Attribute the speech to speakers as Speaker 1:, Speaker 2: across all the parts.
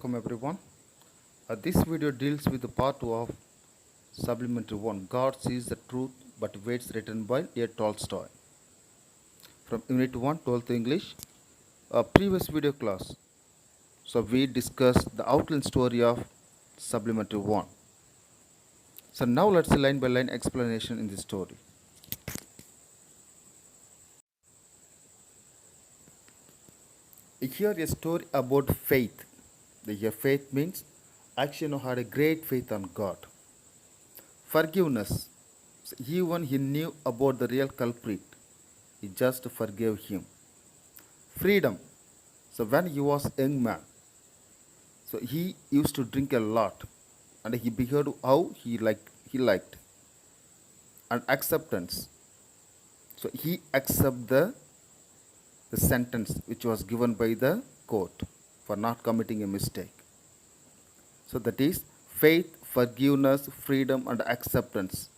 Speaker 1: welcome everyone. This video deals with the part 2 of Supplementary 1. God sees the truth but waits, written by A. Tolstoy. From Unit 1, 12th English. Previous video class. So we discussed the outline story of Supplementary 1. So now let's see line by line explanation in the story. Here a story about faith. The here faith means Action had a great faith on God. Forgiveness. So even he knew about the real culprit, he just forgave him. Freedom. So when he was a young man, so he used to drink a lot, and he behaved how he liked. And acceptance. So he accepted the sentence which was given by the court for not committing a mistake. So that is faith, forgiveness, freedom, and acceptance.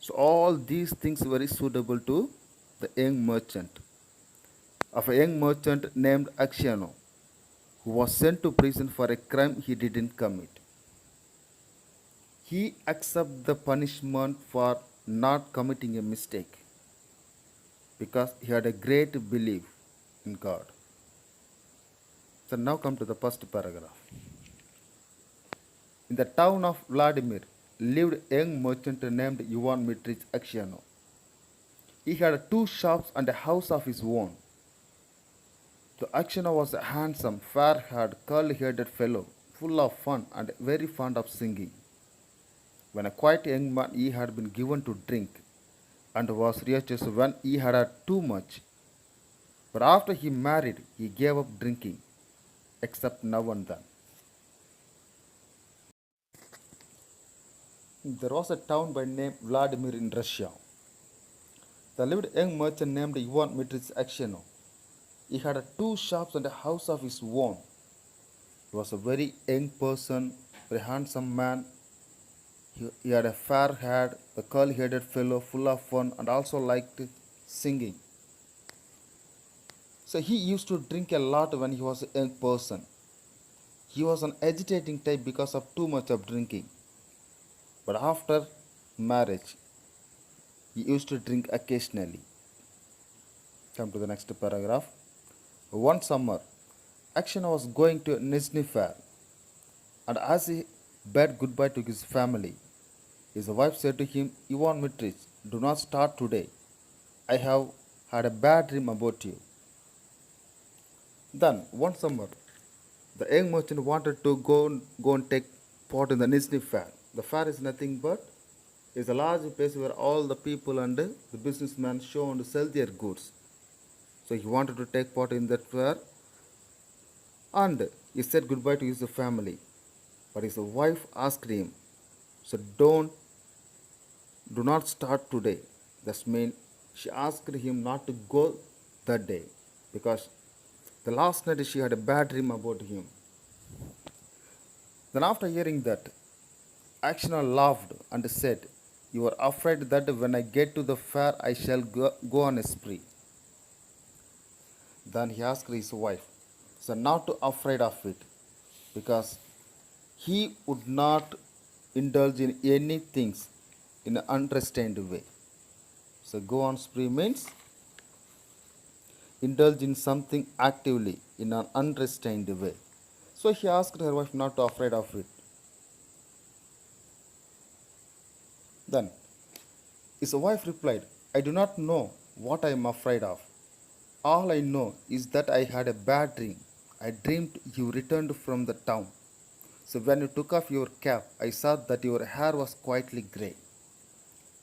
Speaker 1: So all these things very suitable to the young merchant. Of a young merchant named Akshiano, who was sent to prison for a crime he didn't commit. He accepted the punishment for not committing a mistake because he had a great belief in God. So now come to the first paragraph. In the town of Vladimir lived a young merchant named Ivan Mitrich Akshiano. He had two shops and a house of his own. The Akshana was a handsome, fair-haired, curly-headed fellow, full of fun and very fond of singing. When a quite young man, he had been given to drink, and was riotous when he had too much. But after he married, he gave up drinking, except now and then. There was a town by name Vladimir in Russia. There lived a young merchant named Ivan Mitrich Aksheno. He had two shops and a house of his own. He was a very young person, very handsome man. He had a fair head, a curly-headed fellow, full of fun, and also liked singing. So he used to drink a lot when he was a young person. He was an agitating type because of too much of drinking. But after marriage, he used to drink occasionally. Come to the next paragraph. One summer, Akshana was going to Nizhny Fair, and as he bade goodbye to his family, his wife said to him, Ivan Mitrich, do not start today. I have had a bad dream about you. Then, one summer, the young merchant wanted to go and take part in the Nizhny Fair. The fair is nothing but is a large place where all the people and the businessmen show and sell their goods. So he wanted to take part in that fair, and he said goodbye to his family. But his wife asked him, so do not start today. That means she asked him not to go that day because the last night she had a bad dream about him. Then after hearing that, Akshana laughed and said, you are afraid that when I get to the fair I shall go on a spree. Then he asked his wife, so not to afraid of it, because he would not indulge in any things in an unrestrained way. So go on spree means indulge in something actively in an unrestrained way. So he asked her wife not to afraid of it. Then his wife replied, I do not know what I am afraid of. All I know is that I had a bad dream. I dreamed you returned from the town. So when you took off your cap, I saw that your hair was quietly grey.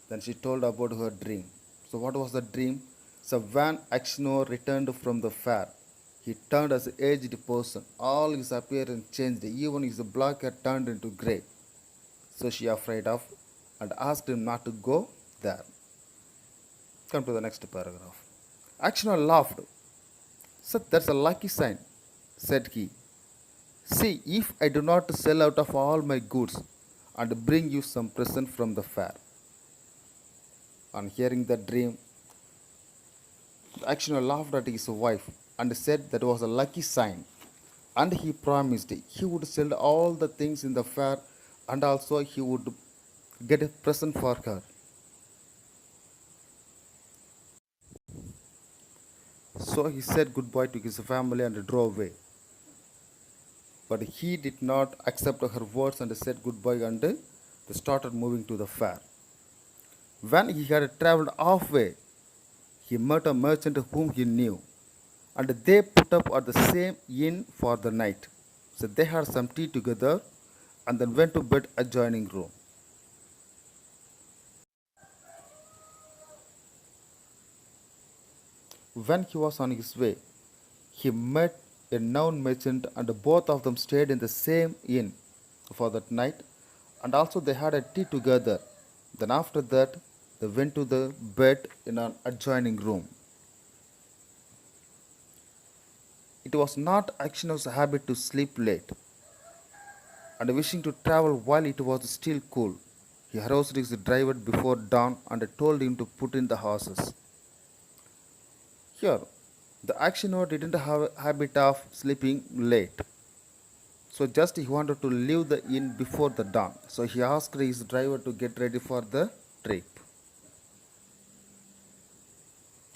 Speaker 1: Then she told about her dream. So what was the dream? So when Akshino returned from the fair, he turned as an aged person. All his appearance changed. Even his black hair turned into grey. So she afraid of and asked him not to go there. Come to the next paragraph. Akshino laughed. So that's a lucky sign, said he. See, if I do not sell out of all my goods and bring you some present from the fair. On hearing the dream, the Akshino laughed at his wife and said that was a lucky sign. And he promised he would sell all the things in the fair and also he would get a present for her. So he said goodbye to his family and drove away. But he did not accept her words and said goodbye and they started moving to the fair. When he had traveled halfway, he met a merchant whom he knew, and they put up at the same inn for the night. So they had some tea together and then went to bed adjoining room. When he was on his way, he met a known merchant and both of them stayed in the same inn for that night and also they had a tea together. Then after that, they went to the bed in an adjoining room. It was not Akshino's habit to sleep late, and wishing to travel while it was still cool, he aroused his driver before dawn and told him to put in the horses. Here, the Akshino didn't have a habit of sleeping late, so just he wanted to leave the inn before the dawn. So he asked his driver to get ready for the trip.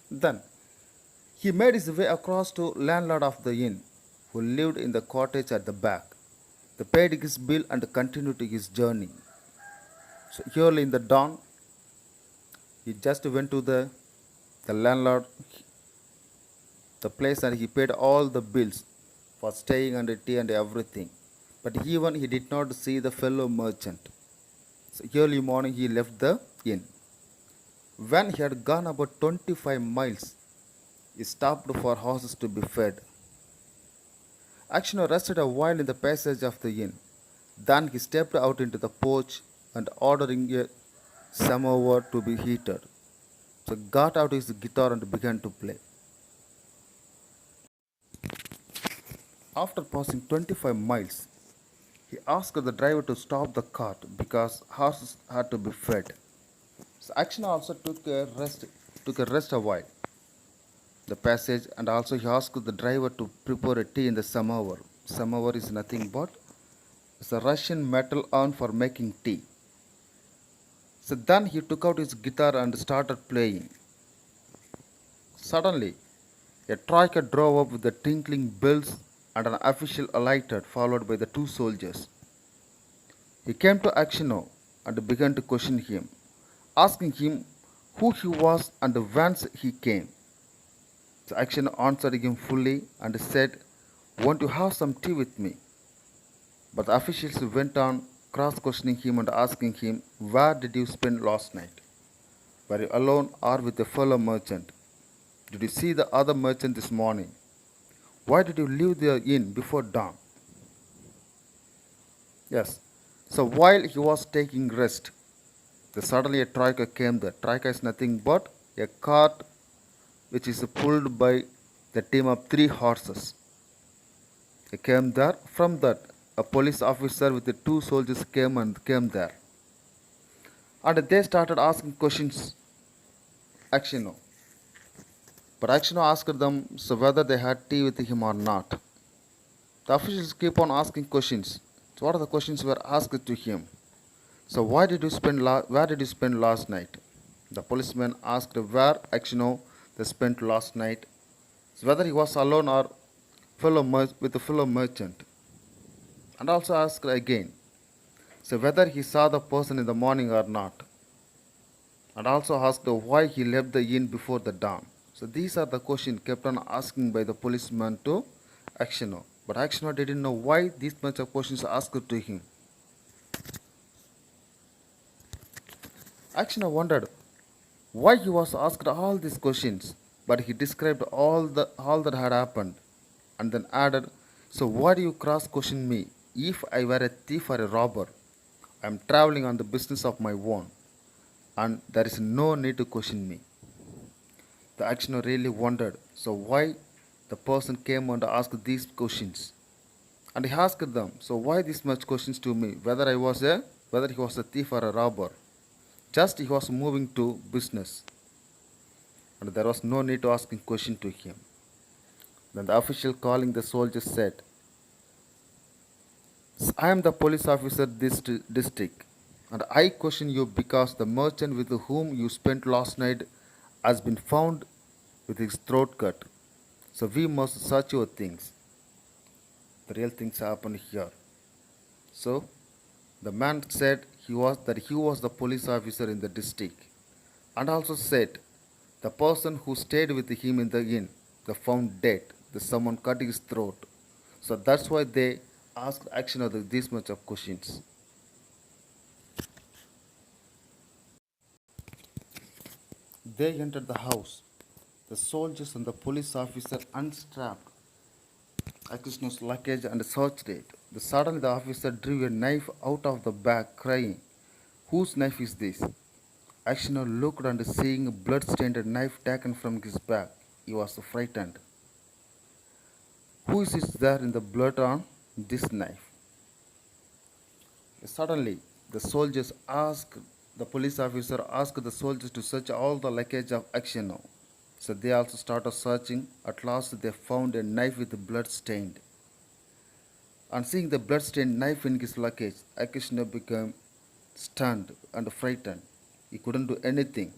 Speaker 1: Then he made his way across to landlord of the inn, who lived in the cottage at the back. They paid his bill and continued his journey. So early in the dawn, he just went to the landlord, the place, and he paid all the bills for staying and tea and everything. But even he did not see the fellow merchant. So early morning he left the inn. When he had gone about 25 miles, he stopped for horses to be fed. Akshino rested a while in the passage of the inn. Then he stepped out into the porch and ordering a samovar to be heated. So got out his guitar and began to play. After passing 25 miles, he asked the driver to stop the cart because horses had to be fed. So Akshino also took a rest a while the passage and also he asked the driver to prepare a tea in the samovar. Samovar is nothing but it's a Russian metal urn for making tea. So then he took out his guitar and started playing. Suddenly, a troika drove up with the tinkling bells and an official alighted, followed by the two soldiers. He came to Akshino and began to question him, asking him who he was and whence he came. So Akshino answered him fully and said, "Want to have some tea with me?" But the officials went on cross questioning him and asking him, "Where did you spend last night? Were you alone or with a fellow merchant? Did you see the other merchant this morning? Why did you leave the inn before dawn?" Yes. So while he was taking rest, suddenly a troika came there. Troika is nothing but a cart which is pulled by the team of three horses. He came there. From that, a police officer with the two soldiers came there. And they started asking questions. Akshino. But Akshino asked them so whether they had tea with him or not. The officials keep on asking questions. So what are the questions were asked to him? So where did you spend last night? The policeman asked where Akshino they spent last night. So whether he was alone or with a fellow merchant. And also asked again. So whether he saw the person in the morning or not. And also asked why he left the inn before the dawn. So these are the questions kept on asking by the policeman to Akshino. But Akshino didn't know why these much of questions are asked to him. Akshino wondered why he was asked all these questions, but he described all that had happened, and then added, "So why do you cross question me? If I were a thief or a robber, I am traveling on the business of my own, and there is no need to question me." The Akshino really wondered, so why the person came and asked these questions. And he asked them, "So why these much questions to me? Whether he was a thief or a robber? Just he was moving to business, and there was no need to asking question to him." Then the official calling the soldiers said, I am the police officer this district, and I question you because the merchant with whom you spent last night has been found with his throat cut. So we must search your things. The real things happen here. So the man said he was the police officer in the district, and also said the person who stayed with him in the inn, they found dead. The someone cut his throat. So that's why they asked action of this much of questions. They entered the house. The soldiers and the police officer unstrapped Akrishna's luggage and searched it. Suddenly the officer drew a knife out of the bag, crying, "Whose knife is this?" Akshina looked and seeing a blood-stained knife taken from his bag, he was frightened. "Who is it there in the blood on this knife?" Suddenly, the police officer asked the soldiers to search all the luggage of Akshina. So they also started searching. At last, they found a knife with blood stained. On seeing the blood-stained knife in his luggage, Akshina became stunned and frightened. He couldn't do anything.